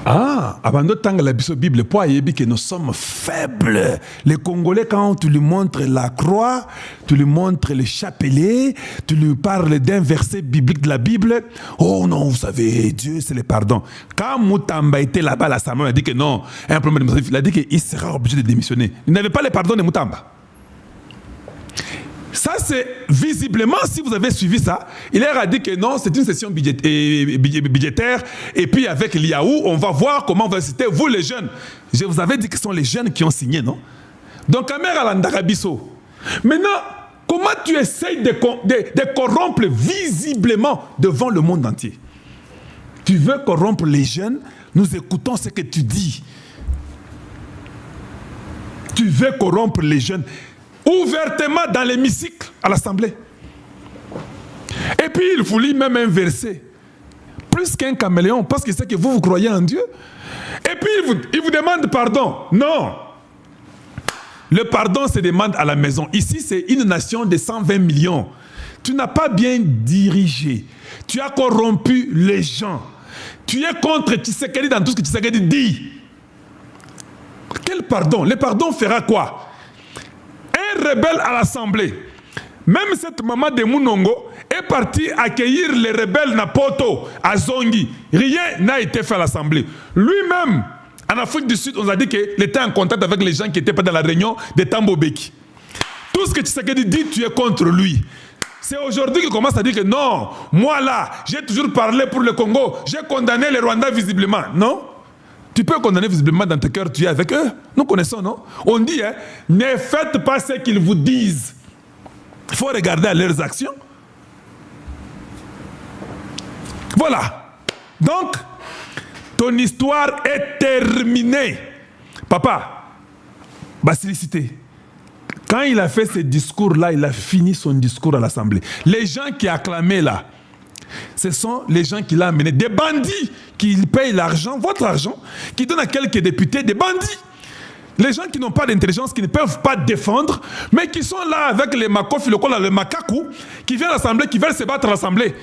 Ah, avant de temps la Bible, pour dire que nous sommes faibles. Les Congolais, quand tu lui montres la croix, tu lui montres le chapelet, tu lui parles d'un verset biblique de la Bible, oh non, vous savez, Dieu, c'est le pardon. Quand Moutamba était là-bas à l'Assemblée, il a dit que non, un problème administratif, il a dit qu'il sera obligé de démissionner. Il n'avait pas le pardon de Moutamba. Ça, c'est visiblement, si vous avez suivi ça, il leur a dit que non, c'est une session budgétaire. Et puis avec l'IAU, on va voir comment vous citer, vous les jeunes. Je vous avais dit que ce sont les jeunes qui ont signé, non? Donc, Kamera Landarabiso. Maintenant, comment tu essayes de corrompre visiblement devant le monde entier? Tu veux corrompre les jeunes, nous écoutons ce que tu dis. Tu veux corrompre les jeunes ouvertement dans l'hémicycle à l'Assemblée. Et puis il vous lit même un verset. Plus qu'un caméléon, parce qu'il sait que vous croyez en Dieu. Et puis il vous demande pardon. Non. Le pardon se demande à la maison. Ici, c'est une nation de 120 millions. Tu n'as pas bien dirigé. Tu as corrompu les gens. Tu es contre Tshisekedi dans tout ce que Tshisekedi dit. Quel pardon? Le pardon fera quoi? Un rebelle à l'Assemblée, même cette maman de Mounongo est partie accueillir les rebelles Napoto à Zongi. Rien n'a été fait à l'Assemblée. Lui-même, en Afrique du Sud, on a dit qu'il était en contact avec les gens qui n'étaient pas dans la réunion de Tambobeki. Tout ce que Tshisekedi dit, tu es contre lui. C'est aujourd'hui qu'il commence à dire que non, moi là, j'ai toujours parlé pour le Congo, j'ai condamné les Rwandais visiblement. Non? Tu peux condamner visiblement dans tes cœurs, tu es avec eux. Nous connaissons, non? On dit, hein, ne faites pas ce qu'ils vous disent. Il faut regarder à leurs actions. Voilà. Donc, ton histoire est terminée. Papa, Basilicité, quand il a fait ce discours-là, il a fini son discours à l'Assemblée. Les gens qui acclamaient là, ce sont les gens qui l'ont amené. Des bandits qui payent l'argent, votre argent, qui donnent à quelques députés, des bandits. Les gens qui n'ont pas d'intelligence, qui ne peuvent pas défendre, mais qui sont là avec les makofi, le makaku, qui viennent à l'Assemblée, qui veulent se battre à l'Assemblée.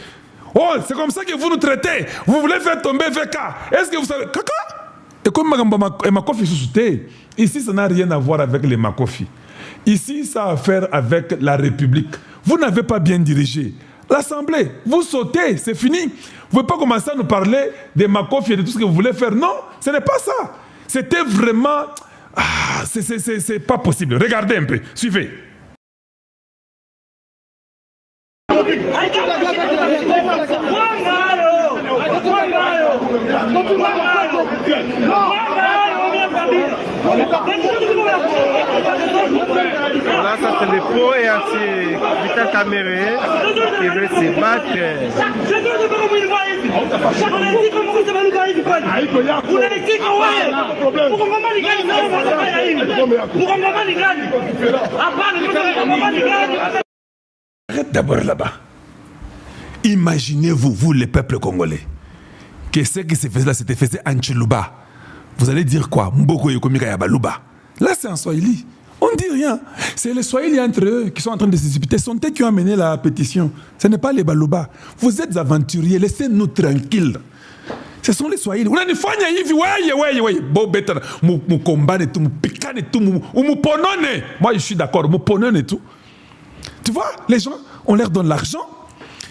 Oh, c'est comme ça que vous nous traitez. Vous voulez faire tomber VK. Est-ce que vous savez... Kaka? Et comme makofi sous-souté, ici, ça n'a rien à voir avec les makofi. Ici, ça a à faire avec la République. Vous n'avez pas bien dirigé l'Assemblée. Vous sautez, c'est fini. Vous ne pouvez pas commencer à nous parler des makofi et de tout ce que vous voulez faire. Non, ce n'est pas ça. C'était vraiment... Ah, c'est pas possible. Regardez un peu. Suivez. Voilà, ça c'est le pot et ainsi Vital Kamere qui veut se battre. Arrête d'abord là-bas. Imaginez-vous, vous les peuples congolais, que ce qui se faisait là, c'était fait en Chiluba. Vous allez dire quoi? Mboko Yokomika Yabaluba. Là, c'est en Swahili. On ne dit rien. C'est les Swahili entre eux qui sont en train de se disputer. Ce sont eux qui ont amené la pétition. Ce n'est pas les Baluba. Vous êtes aventuriers. Laissez-nous tranquilles. Ce sont les Swahili. On a une fanya hivi. Ouais. Bon, bête. Mou combat et tout. Mou pican et tout. Mou ponone. Moi, je suis d'accord. Mou ponone et tout. Tu vois, les gens, on leur donne l'argent.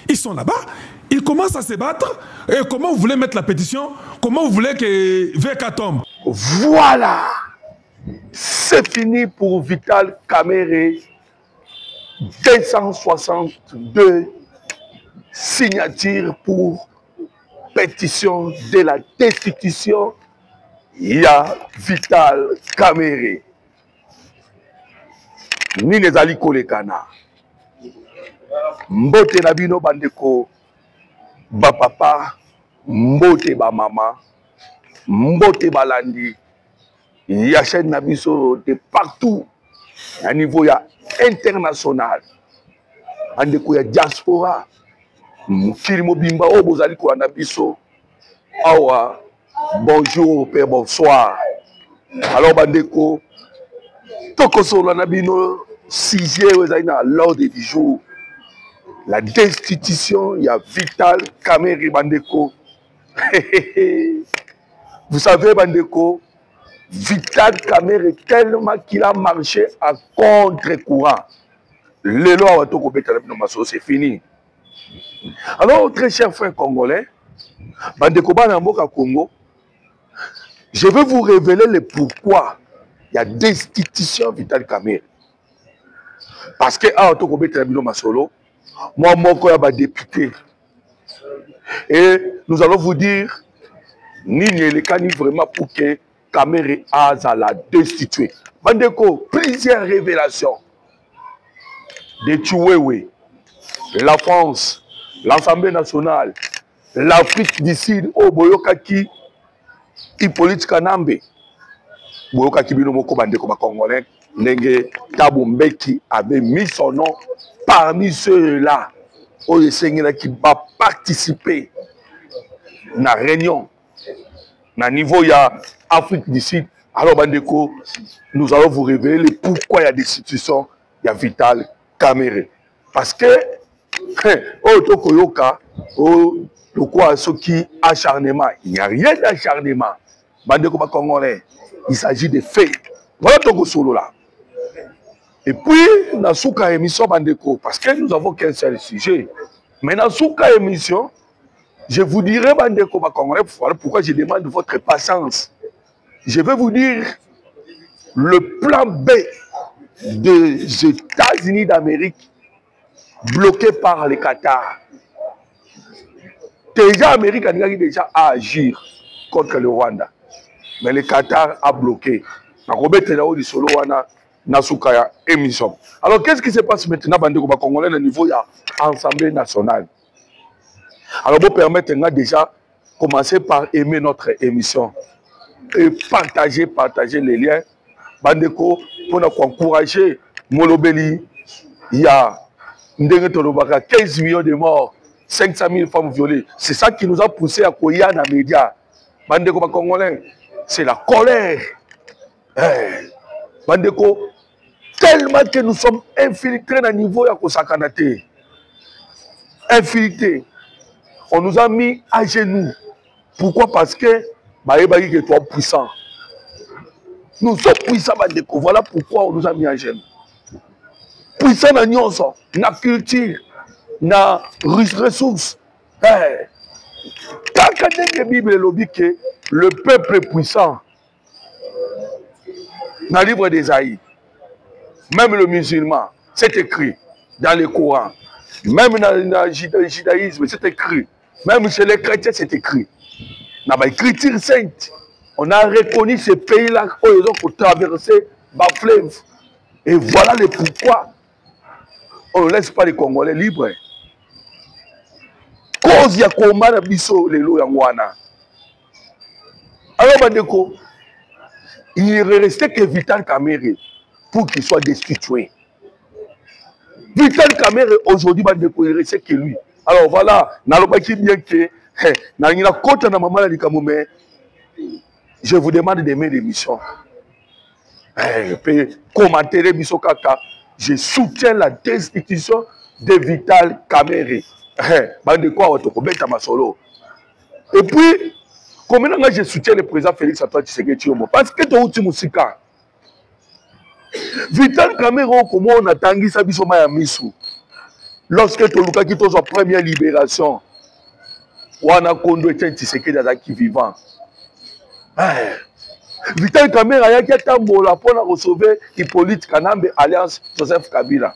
Ils sont là-bas. Ils commencent à se battre. Et comment vous voulez mettre la pétition? Comment vous voulez que VK tombe? Voilà. C'est fini pour Vital Kamere. 262 signatures pour pétition de la destitution. Il y a Vital Kamere. Nine zali kolekana. Mbote na bino bandeko. Ba papa. Mbote ba mama. Mbote balandi. Il y a chaîne Nabiso de partout, à niveau international. Andeko ya diaspora, Kirimo Bimba, Obozali ko Nabiso. Awa, bonjour, père, bonsoir. Alors, Bandeko, Tokoso Nabino, sujet à l'ordre du jour. La destitution, il y a Vital Kamere Bandeko. Vous savez, Bandeko, Vital Kamerhe, tellement qu'il a marché à contre-courant. Le loi c'est fini. Alors, très chers frères congolais, Bandeko Banamboka Congo, je vais vous révéler le pourquoi il y a destitution Vital Kamerhe. Parce que moi, mon député. Et nous allons vous dire, ni vraiment pour que Kamerhe a la destituer. Bandeko, plusieurs révélations. De Tchouéoué, la France, l'Assemblée nationale, l'Afrique du Sud, au Boyokaki, Hippolyte Kanambe, Boyokaki Binomoko Bandeko Congolais, Nenge Tabumbeki avait mis son nom parmi ceux-là, où les Seigneurs qui va participer à la réunion, à niveau il y a Afrique du Sud. Alors Bandeko, nous allons vous révéler pourquoi il y a des situations, il y a Vital Kamerhe. Parce que, oh, Tokoyoka, oh, le quoi, ce qui acharnement, il n'y a rien d'acharnement. Bandeko Congolais, il s'agit de faits. Voilà Toko Solo là. Et puis, dans Souka émission, Bandeko, parce que nous avons qu'un seul sujet. Mais dans Souka émission, je vous dirai, Bandeko Congolais, voilà pourquoi je demande votre patience. Je vais vous dire le plan B des États-Unis d'Amérique bloqué par le Qatar. Déjà, l'Amérique a déjà à agir contre le Rwanda. Mais le Qatar a bloqué. Alors, qu'est-ce qui se passe maintenant au Congolais au niveau de l'Assemblée nationale? Alors, vous permettez déjà de commencer par aimer notre émission et partager les liens. Bandeko, pour nous encourager, Molobeli, il y a 15 millions de morts, 500 000 femmes violées. C'est ça qui nous a poussé à courir dans les médias. Bandeko Congolais, c'est la colère. Bandeko, tellement que nous sommes infiltrés dans le niveau de Kosakanate. Infiltrés. On nous a mis à genoux. Pourquoi? Parce que Baïbaï est trop puissant. Nous sommes puissants, Bandeko. Voilà pourquoi on nous a mis à genoux. Puissant dans Nyonso, dans la culture, dans les ressources. Quand la Bible lobby que le peuple est puissant, dans le livre d'Ésaïe, même le musulman, c'est écrit dans le Coran, même dans le judaïsme, c'est écrit, même chez les chrétiens, c'est écrit. Dans l'écriture sainte, on a reconnu ces pays-là où ils ont traversé la fleuve. Et voilà le pourquoi on ne laisse pas les Congolais libres. Cause ya combat na biso lelo yangwana. Alors Bandeko, il ne restait que Vital Kamerhe pour qu'il soit destitué. Vital Kamerhe aujourd'hui Bandeko, il ne restait que lui. Alors voilà, nalobaki bien que na kota na mama la likamome. Je vous demande d'aimer l'émission. Commenter l'émission kaka. Je soutiens la destitution de Vital Kamerhe. Et puis, comment je soutiens le président Félix Antoine Tshisekedi parce que tu as Moussika. Vital Kamerhe, comment on a tangué sa biso maya misu. Lorsque tu as quitté sa première libération, Wana Kondo et Tshisekedi qui vivant. Vital Kamerhe a été tambola pour recevoir Hippolyte Kanambe alliance Joseph Kabila.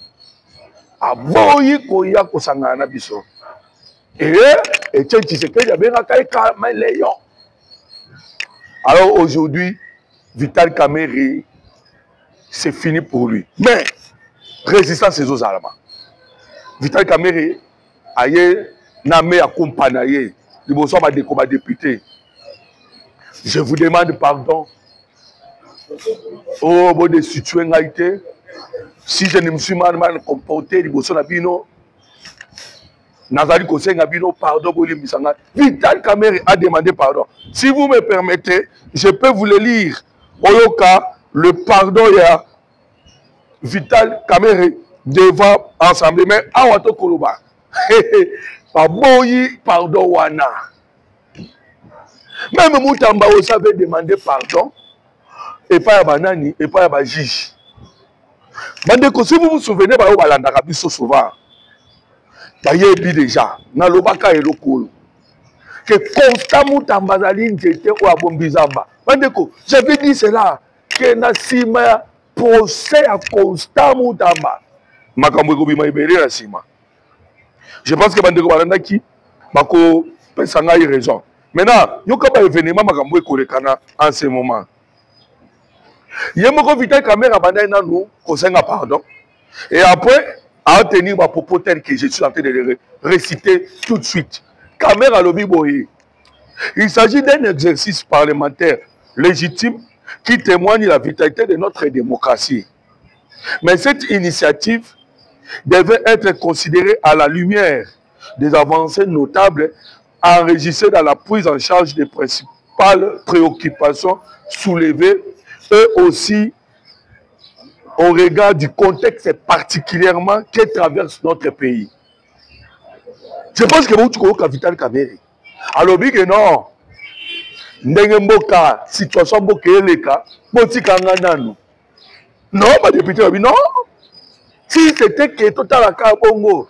Aboyi koya kosangana biso. Et Tshisekedi a bien racaillé Léon. Alors aujourd'hui, Vital Kamerhe, c'est fini pour lui. Mais, résistance aux Allemands. Vital Kamerhe a nommé accompagné le bonsoir de combat député. Je vous demande pardon. Oh, bon, de situer si je ne me suis mal comporté, le bonsoir Nabino, Nazali Koseng Nabino, pardon, Vital Kamerhe a demandé pardon. Si vous me permettez, je peux vous le lire. Oyoka, le pardon, il y a Vital Kamerhe devant ensemble. Mais Awato Koloba, pardon, Wana. Même Moutamba aussi avait demandé pardon. Et pas à Banani, et pas à juge. Bandeko, si vous vous souvenez, bah, souvent, bah, il y a déjà, dans le baka et le cool. Que Constant Moutamba Zali n'était ou à Bombizamba. Bandeko, j'avais dit cela, que Nassima procès à Constant Moutamba. Je pense que Bandeko Balandaki, Bako Pesanga a raison. Maintenant, il y a un événement en ce moment. Il y a un Vital Caméra nous pardon. Et après, à tenir ma propos tel que je suis en train de le réciter tout de suite. Caméra Lobby Boye. Il s'agit d'un exercice parlementaire légitime qui témoigne de la vitalité de notre démocratie. Mais cette initiative devait être considérée à la lumière des avancées notables enregistrées dans la prise en charge des principales préoccupations soulevées et aussi au regard du contexte particulièrement que traverse notre pays. Je pense que vous avez Vital Kamerhe. Alors, que non, Ndengemboka, situation Boka Eleka, Botika Ngananu. Non, ma député, non. Si c'était que total à Kabongo,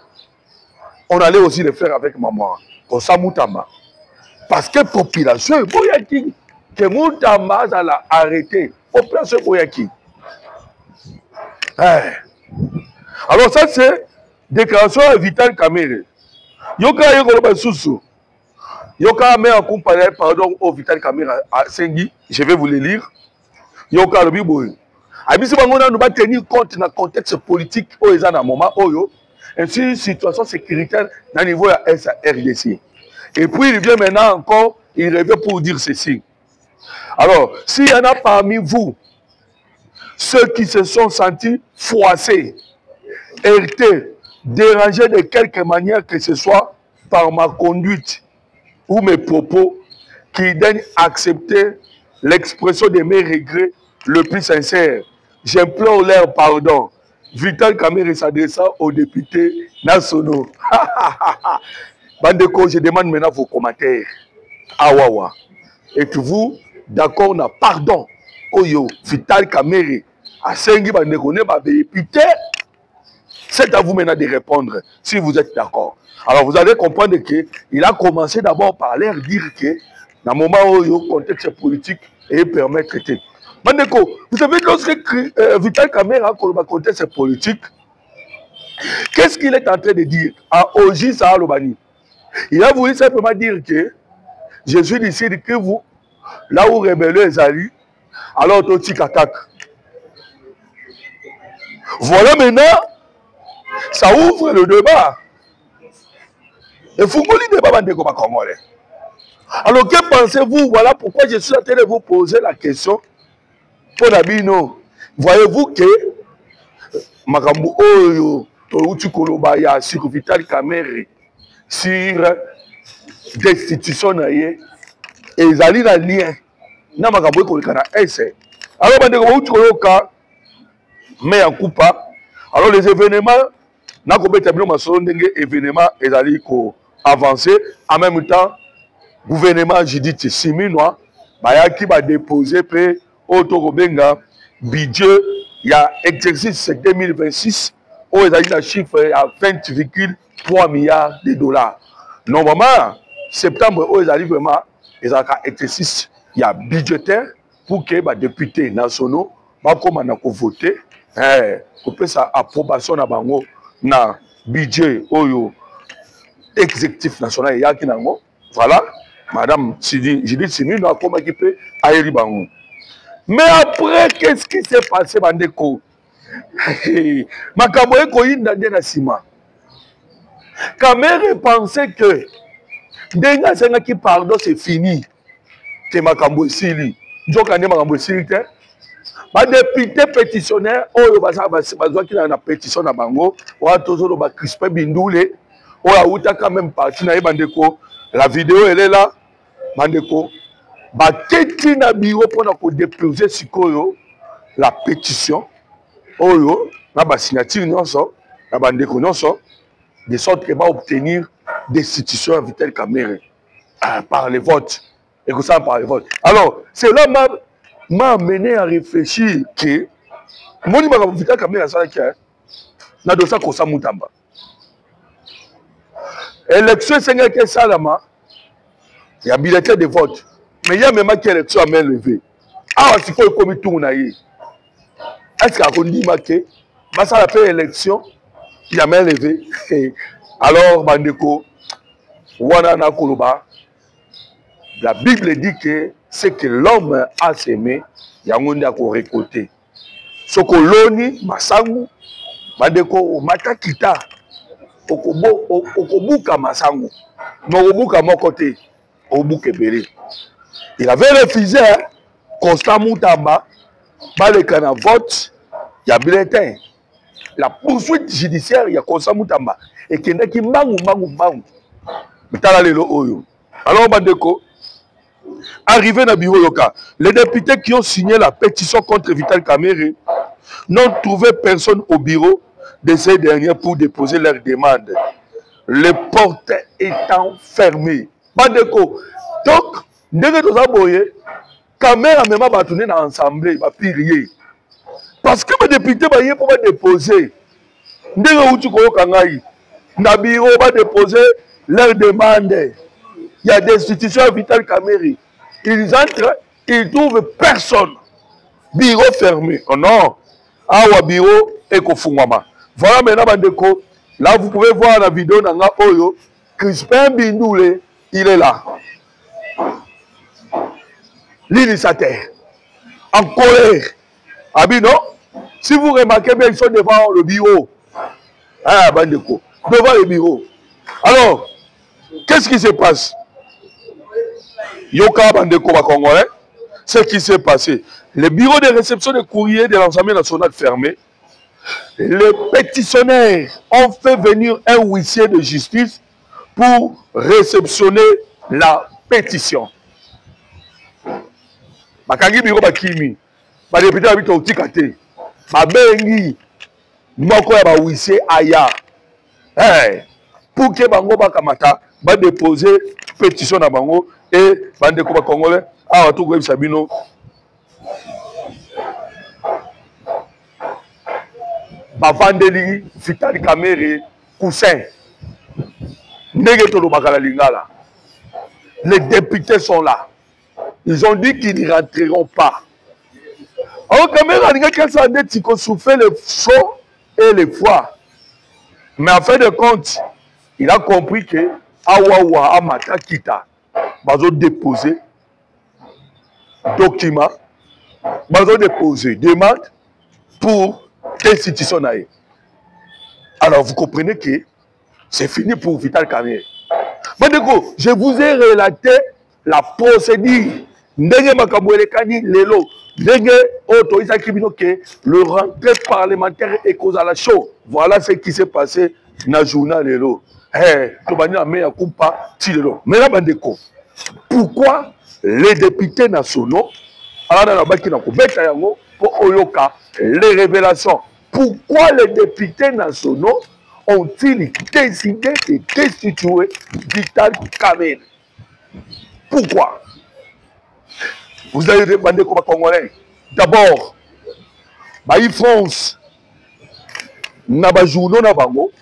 on allait aussi le faire avec maman, comme ça Moutamba. Parce que la population, Boyaki, que Moutamba a arrêté. Population Boyaki. Alors ça c'est déclaration à Vital Kamerhe. Yoka Yokoloba Soussou. Yoka met en compagnie pardon au Vital Kamerhe à Sengi. Je vais vous le lire. Yoka Lobi Boy. Abisi Bangona nous va tenir compte dans le contexte politique où ils sont dans moment Oyo. Ainsi situation sécuritaire dans le niveau de la SARDC. Et puis il vient maintenant encore, il revient pour dire ceci. Alors, s'il y en a parmi vous ceux qui se sont sentis froissés, heurtés, dérangés de quelque manière que ce soit par ma conduite ou mes propos, qui daignent accepter l'expression de mes regrets le plus sincère. J'implore leur pardon. Vital Kamerhe s'adressant aux députés nationaux. Bandeko, je demande maintenant vos commentaires. Awawa. Êtes-vous d'accord na pardon? Oyo, Vital Kamerhe. À Sengi Bandeko, député. C'est à vous maintenant de répondre si vous êtes d'accord. Alors vous allez comprendre qu'il a commencé d'abord par leur dire que dans le moment où il y a un contexte politique et permet de traiter. Bandeko, vous savez, lorsque Vital Kamerhe a un contexte politique, qu'est-ce qu'il est en train de dire à Oji Sahalobani? Il a voulu simplement dire que je suis ici que vous, là où rébellion est allé, alors Totik attaque. Voilà maintenant, ça ouvre le débat. Et Fungoli débat Bandeko Congolais. Alors que pensez-vous? Voilà pourquoi je suis en train de vous poser la question. Pour Nabino, voyez-vous que Makambu Oyo, Touti Kolobaya, sur Vital Kamerhe, sur destitution, et ils allaient dans le lien. Na Makambu Kolokana essai. Alors Bandeko Koloka, mais en coupa. Alors les événements, na ko betabilo masolo ndenge événements ezali ko avancer en même temps gouvernement Judith Suminwa bayaki ba déposer pe auto benga budget ya exercice 2026 où ezali na chiffre à 20,3 milliards de dollars. Normalement septembre où ezali vraiment ezaka exercice ya budgétaire pour que ba députés nationaux ba koma na ko voter pour sa approbation na bango na budget oyo exécutif national ya kinango. Voilà, madame Judith Suminwa a comment qui peut aérer bango. Mais après, qu'est-ce qui s'est passé, Bandeko? Makambo ekoyinda nde na sima. Kamerhe pensait que Ndenga Senga qui pardon c'est fini. Que Makambo esili. Njoka nde Makambo esili te. Ba député pétitionnaire oyo bazwa ki na pétition na bango wa tozolo ba Crispin Bindule oya uta quand même parti na Bandeko. La vidéo elle est là. Bandeko ba keti na bureau pour na ko déposer sikoyo la pétition oyo na ba signature nyonso na Bandeko nyonso de sorte que va obtenir destitution à Vital Kamerhe par les votes. Et que ça par révolte. Alors, cela m'a amené à réfléchir que mon numéro de Vital Kamerhe ça qui na dosa ko sa mutamba. Élection c'est que ça là il y a bulletin de vote. Mais il y a même qui élection à main levée. Ah, c'est quoi le comité na yi? Est-ce qu'on dit que bah ça la fait élection, il y a main levée. Alors bandeko wana na koloba. La Bible dit que c'est que l'homme a semé, il y a un monde à récolter. Ce que l'on masangu, bandeko matakita, okobuka masangu, non obuka mon côté, obuke belé. Il avait refusé Constant Moutamba, balekana vote, il y a bulletin. La poursuite judiciaire, il y a Constant Moutamba. Et qu'il y a qui mangu. Alors bandeko. Arrivé dans le bureau local, les députés qui ont signé la pétition contre Vital Kamerhe n'ont trouvé personne au bureau de ces derniers pour déposer leurs demandes. Les portes étant fermées. Bandeko. Donc, ndenge toza boye, Kamerhe même va tourner dans l'assemblée, va pirier. Parce que les députés vont pour déposer. Ndenge uti koyo kangai, na bureau va déposer leurs demandes. Il y a des institutions à Vital Kamerhe. Ils entrent, ils trouvent personne. Bureau fermé. Oh non. Awa bureau et kofungwama. Voilà maintenant bandeko. Là vous pouvez voir la vidéo dans la oyo. Crispin Bindoule, il est là. L'initiateur. En colère. Abi non? Si vous remarquez bien, ils sont devant le bureau. Ah bandeko. Devant le bureau. Alors, qu'est-ce qui se passe? Yoka bandeko ba Congolais, ce qui s'est passé. Le bureau de réception des courriers de l'Assemblée nationale fermé. Les pétitionnaires ont fait venir un huissier de justice pour réceptionner la pétition. Bakangi bureau bakimi. Ba député habito otikate. Ba bengi moko ya ba huissier aya. Pour que bango bakamata ba déposer pétition na bango. Et bandeko ba Congolais, ah tout go Sabino. Ba vandeli Vital Kamerhe coussin. Ndenge to bakala lingala. Les députés sont là. Ils ont dit qu'ils ne rentreront pas. Alors Kamerhe a dit que ça dit qu'on souffrait le chaud et le froid. Mais en fin de compte, il a compris que Awawa Amata Kita. Ils ont déposé document, ils ont déposé demande pour l'institution. Alors vous comprenez que c'est fini pour Vital Kamerhe. Je vous ai relaté la procédure. Le rentrée parlementaire est cause à la show. Voilà ce qui s'est passé dans le journal Lelo. Pourquoi les députés nationaux, les révélations, pourquoi les députés nationaux ont-ils décidé de destituer Vital Kamerhe? Pourquoi? Vous avez demandé comme Congolais. D'abord, France, Naba journaux na bango,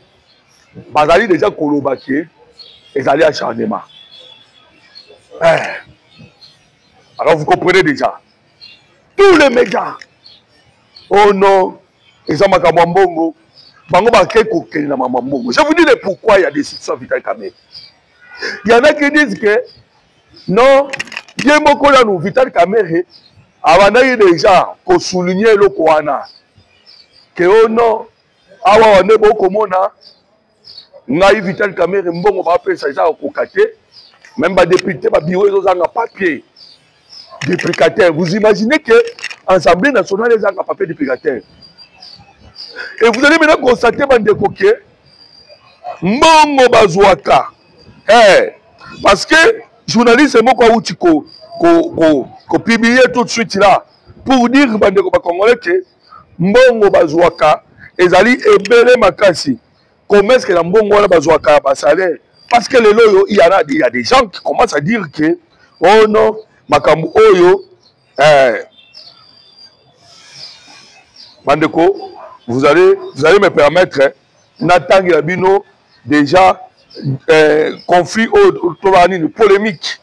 bazali déjà kolobaki, et allez acharnement. Alors vous comprenez déjà. Tous les médias, oh non, ils ont makamambongo, bango bakeko na mamambongo. Je vous dis pourquoi il y a des situations Vital Kamerhe. Il y en a qui disent que non, bien beaucoup là nous Vital Kamerhe, avant déjà pour souligner le Kouana, que oh non, awa on est beaucoup mona, ngai Vital Kamerhe mbongo ba pesa ça au kate, même ba député ba bureau ils ont un papier déprécateur. Vous imaginez que l'Assemblée nationale ils ont un papier déprécateur. Et vous allez maintenant constater bandeko que mbongo bazwaka. Parce que journaliste c'est moi qui publier tout de suite là pour dire bandeko ba Congolais que mbongo bazwaka ezali ebele makasi. Comment est-ce que la mbongo wana bazwaka ba salaire? Parce que il y a des gens qui commencent à dire que Oh non, makambo oyo, Bandeko, vous allez me permettre, Nathan Gabino, déjà, conflit polémique.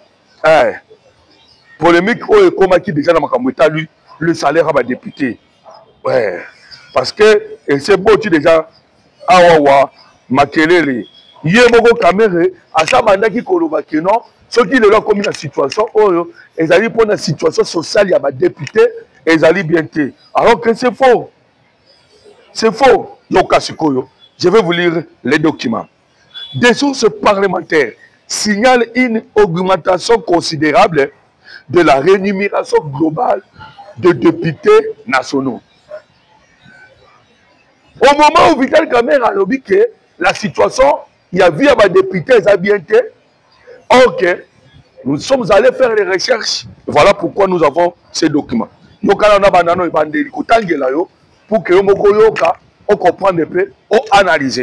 Polémique, comment qui déjà dans ma lui, le salaire à député. Ouais. Parce que c'est beau, tu déjà, awawa, makelele, yemoko kamere, à ça, manda qui koloba que non, ceux qui le comme une situation, ils allaient pour une situation sociale, il y a ma député, et ils allaient bien te. Alors que c'est faux. C'est faux. Je vais vous lire les documents. Des sources parlementaires signalent une augmentation considérable de la rémunération globale de députés nationaux. Au moment où Vital Kamerhe a dit que la situation, il y a vu à ma député, ils ont bien été. Ok, nous sommes allés faire les recherches. Voilà pourquoi nous avons ces documents. Nous avons pour que on comprenne un peu, on analyse.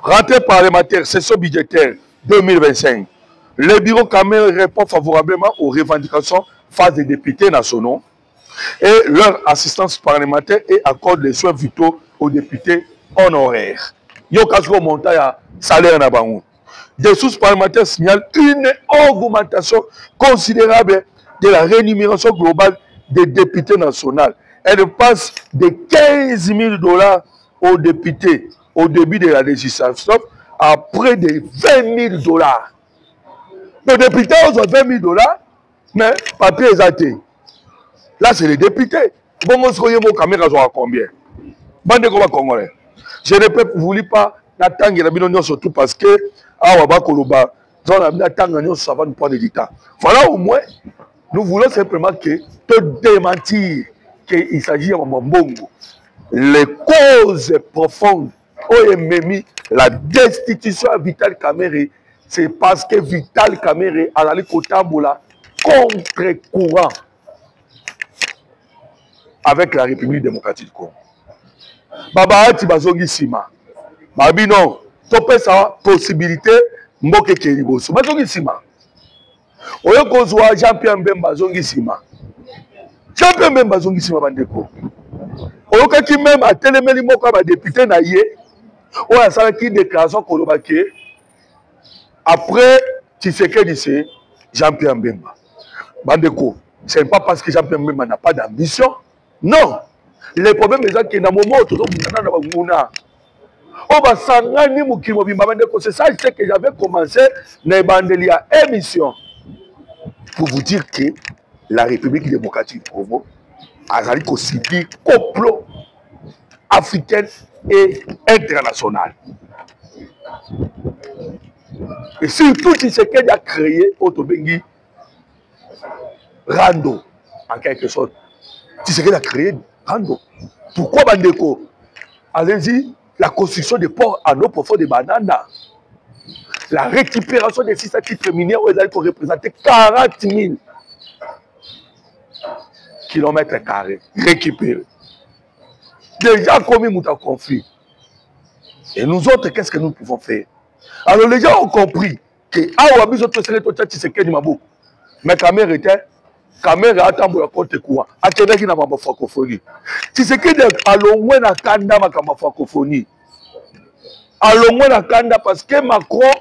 Rentrée parlementaire, session budgétaire 2025. Le bureau Kamerhe répond favorablement aux revendications face des députés nationaux et leur assistance parlementaire et accorde les soins vitaux aux députés honoraires. Yo kasko monta ya salaire na bango. Des sources parlementaires signalent une augmentation considérable de la rémunération globale des députés nationaux. Elle passe de 15 000 $ aux députés au début de la législation à près de 20 000 $. Les députés ont 20 000 $, mais papier est athée. Là, c'est les députés. Bon, on se voit caméra à combien? Je ne voulais pas attendre surtout parce que ça va nous prendre du temps. Voilà, au moins, nous voulons simplement que te démentir qu'il s'agit de Mbongo. Les causes profondes ont émis la destitution de Vital Kamerhe. C'est parce que Vital Kamerhe a allé Kotambola contre-courant avec la République démocratique du Congo. Baba Ati Bazongi Sima. Babi non, topé sa possibilité, Mboke Keriboso. Bazongi Sima. Oyo kozwa Jean-Pierre Mbemba Bazongi Sima. Jean-Pierre Mbemba Bazongi Sima bandeko. Oyo kaki même a télémeli moko ba député na yé. Oyo asala ki déclaration kolobake. Après Tshisekedi c'est Jean-Pierre Mbemba. Bandeko, ce n'est pas parce que Jean-Pierre Mbemba n'a pas d'ambition. Non. Le problème est que dans le moment où c'est ça que j'avais commencé à émission pour vous dire que la République démocratique du Congo a subi complot africain et international. Et surtout, c'est ce qu'il a créé Otobengi Rando, en quelque sorte. C'est ce qu'il a créé Rando. Pourquoi Bandeko? Allez-y, la construction des ports en eau profonde de Banana. La récupération des 6 titres miniers où ils allaient pour représenter 40 000 kilomètres carrés récupérés. Déjà, combien nous avons conflit? Et nous autres, qu'est-ce que nous pouvons faire? Alors les gens ont compris que Awabi autres c'est le Tshisekedi Mabou. Mais Kamerhe était Kamerhe a tambola côté quoi? Akendaki na mama francophonie. Tshisekedi alongwe na kanda makama francophonie. Alongwe na kanda parce que Macron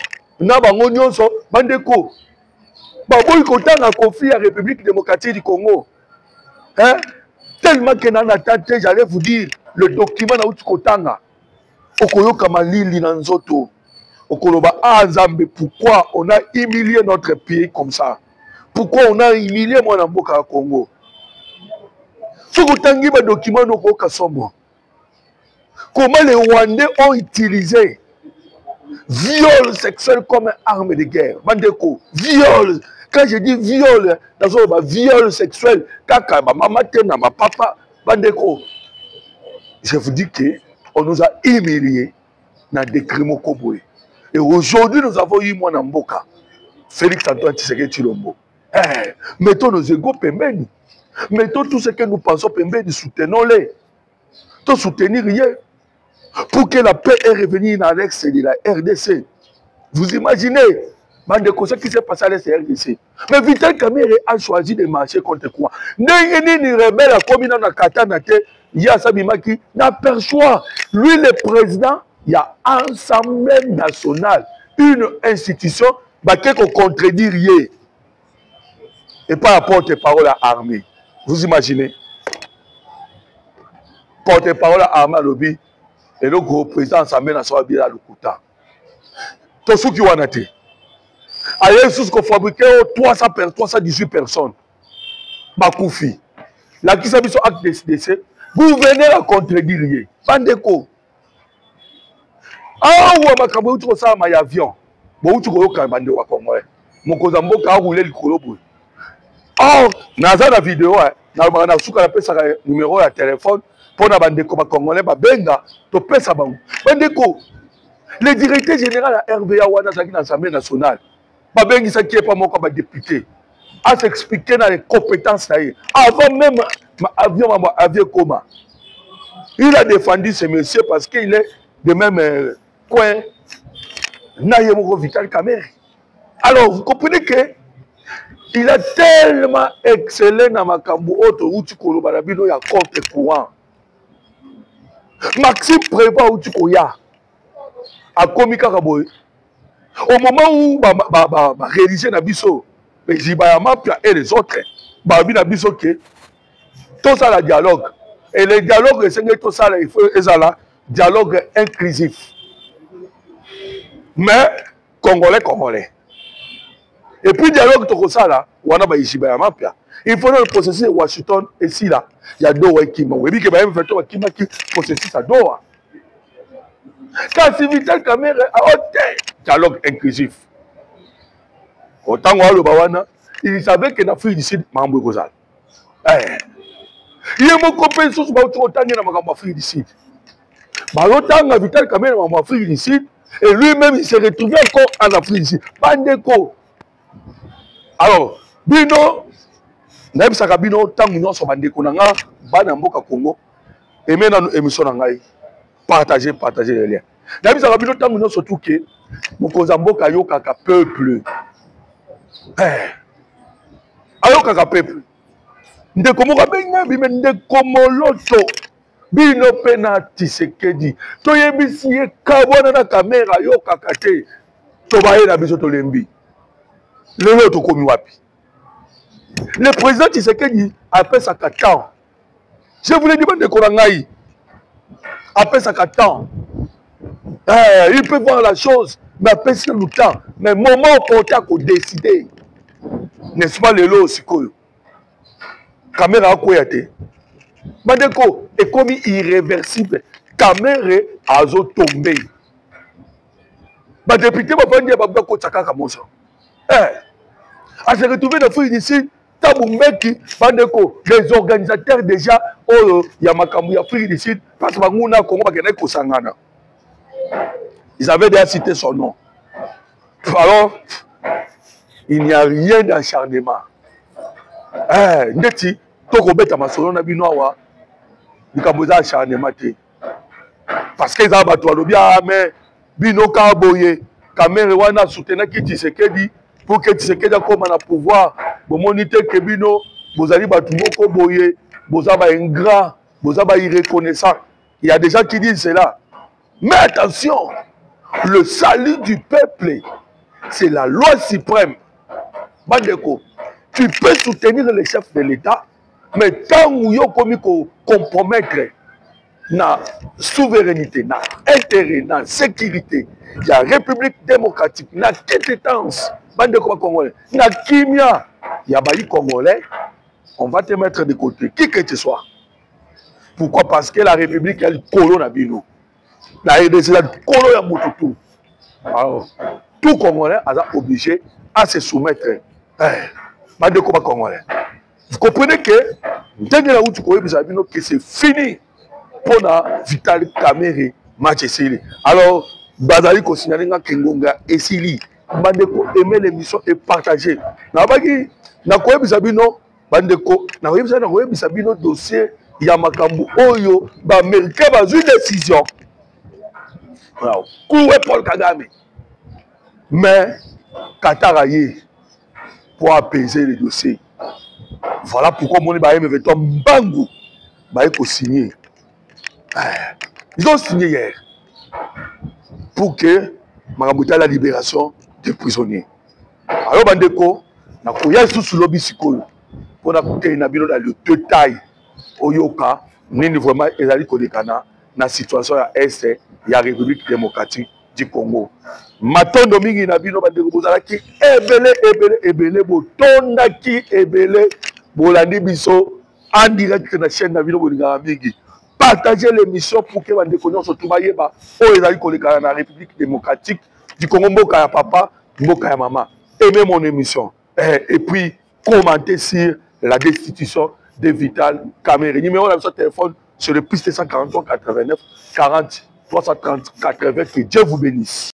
na bango nyonso bandeko. Baboyi kotanga conflit à République démocratique du Congo. Hein? Tellement que dans la tête, j'allais vous dire le document na uti kotanga. Okoyoka malili na nzoto. Okoloba Azambe, pourquoi on a humilié notre pays comme ça? Pourquoi on a humilié mon amboka Congo? Ce que vous document comment les Rwandais ont utilisé viol sexuel comme arme de guerre. Bandeko, viol. Quand je dis viol, viol sexuel, kaka, ma maman, ma papa, bandeko. Je vous dis que on nous a humiliés dans des crimes au Koboué. Et aujourd'hui, nous avons eu mon amboka, Félix Antoine Tshisekedi Tshilombo. Mettons nos égaux pembeni. Mettons tout ce que nous pensons pembeni, soutenons-les. Tout soutenir rien. Pour que la paix est revenue dans l'ex de la RDC. Vous imaginez, Ce qui s'est passé à la CRDC. Mais Vital Kamerhe a choisi de marcher contre quoi? Ni rebelle à Komina na Katanate, il y a Sabimaki, n'aperçoit. Lui, le président, il y a Assemblée nationale, une institution, qui peut contredire rien. Et pas porte-parole à l'armée. Vous imaginez? Porte-parole à l'armée à l'objet. Et le gros président Assemblée nationale a le Kouta. Tout ce qui a été. Ailleurs, sous qu'on fabriquait 318 personnes. Bakoufi. La qui s'habille sur acte de décès. Vous venez à contredire. Bandeko. Ah, ou à ma cabou, tu as un avion. Bon, tu as un bandeko à Congo. Mon cousin Boka a roulé le colobo. Oh, dans la vidéo, dans le numéro de téléphone, pour la bandeko congolais, benga, tu peux ça. Bandeko. Le directeur général à RVA Wana Zaki dans l'Assemblée nationale. Babengi ça qui est pas mon comme député. À s'expliquer dans les compétences là. Avant même avion coma. Il a défendu ce monsieur parce qu'il est de même coin. Nayemoko Vital Kamerhe. Alors vous comprenez que il a tellement excellé dans Makambu autre outil Kolobalabino ya contre courant. Maxime Prévost outil Koya. À Komika Kaboy. Au moment où réaliser Nabiso, et les autres, Nabiso que tout ça le dialogue. Et le dialogue, c'est tout ça, il faut un dialogue inclusif. Mais Congolais. Et puis dialogue tout ça là, il faut le processus de Washington et si là, il y a deux Kima. Oui, il y a un Kima qui processus à Doha. Quand c'est Vital Kamerhe a dialogue inclusif. Autant il savait que l'Afrique du Sud m'a embrouillé. Il y a mon copain sur ce l'Afrique du Sud. Autant Vital Kamerhe m'a Afrique du Sud et lui-même il s'est retrouvé encore en Afrique du Sud. Bandeko. Alors, Bino, Naïm Sakabino, tant que nous sommes Bandeko, Banamboka Congo, et maintenant nous émission Nangaï. Partager les liens. Nabi Sarabino Tanguno surtout que Mokozambo Kayo Kaka peuple. Ayo Kaka peuple. Nde komo kabenga bime nde komo loto. Bino penati sekedi. Toyebisi ye kabwana na kamera yo Kaka te. Tobaye na biso tolembi. Le loto komi wapi. Le président Tshisekedi appelle ça Katan. Je voulais demander Korangaï. Après ça, il peut voir la chose, mais après ça, le temps. Mais moment opportun qu'on décider. N'est-ce pas le lot aussi? Caméra à quoi yate? Madeko est comme irréversible. Caméra a tombé. Ma député m'a pas dit à Kotsaka Kamosa. À se retrouver dans le fond d'ici. Les organisateurs déjà, ils avaient déjà cité son nom. Alors, il n'y a rien d'acharnement. Parce qu'ils ont battu mais Bino Kaboye, Kamerhe wana soutenaki Tshisekedi pour que Tshisekedi comme un pouvoir. Bon moniteur que Bino, vous allez battre beaucoup boyer, vous avez ingrat, vous avez irreconnaissant. Il y a des gens qui disent cela. Mais attention, le salut du peuple, c'est la loi suprême. Bandeko, tu peux soutenir les chefs de l'État, mais tant où il y a compromettre la souveraineté, la intérêt, la sécurité, la République démocratique, la compétence, Bandeko Congolais, la kimia, il y a des Congolais, on va te mettre de côté, qui que tu sois. Pourquoi? Parce que la République, elle est colon à Bino. La RDC, elle est colon à Moutoutou. Alors, tout Congolais est obligé à se soumettre. Bandeko Congolais. Vous comprenez que, que c'est fini pour la Vital Kamerhe Matchesili. Alors, Bazali Kosinyalinga Kengonga et Sili. Bandeko aimer l'émission et partager. Nabaki, Nakoye Bisabino, Bandeko, Nakoye Bisabino dossier, Yamakambu Oyo, Américain va une décision. Koué Paul Kagame. Mais, Qatar aille pour apaiser les dossiers. Voilà pourquoi mon ébat M23 Mbangu va signer. Ils ont signé hier pour que Maramouta la libération des prisonniers. Alors Bandeko, na koya sous lobby sikoyo pour na kote na bino dans le détail oyoka nini vraiment ezali kolekana na situation ya est ya République démocratique du Congo. Matondo mingi na bino bandeko bozalaki ebele botondaki ebele bolandi biso en direct na chaîne na bino bolingaka mingi. Partagez l'émission pour que bandeko nyonso tubayeba o ezali kolekana na République démocratique du Congo, mboka ya papa, mboka ya maman. Aimez mon émission. Et puis, commentez sur la destitution de Vital Kamerhe. Numéro de son téléphone sur le plus 143 89 40 330 80. Que Dieu vous bénisse.